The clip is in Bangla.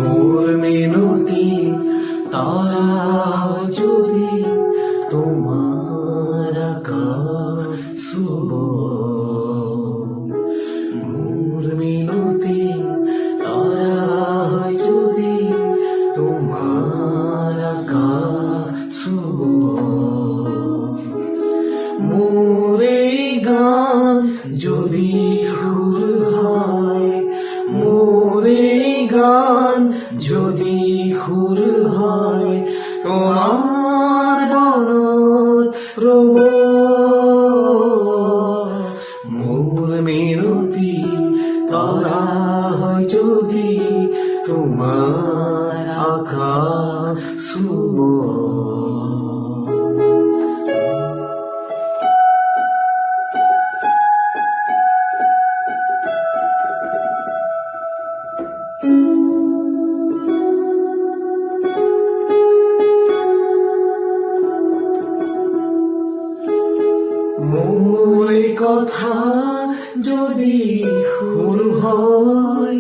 মোর মিনতি তারা যদি তোমার আকাশ শুভ, মোর মিনতি তারা যদি তোমার আকাশ শুভ, মোরে গান যদি সুর হয়, মোরে গান যদি সুর হয়, তোমার বনত রব। মোর মিনতি তারা যদি তোমার আকাশ শুভ। মোর কথা যদি সুর হয়,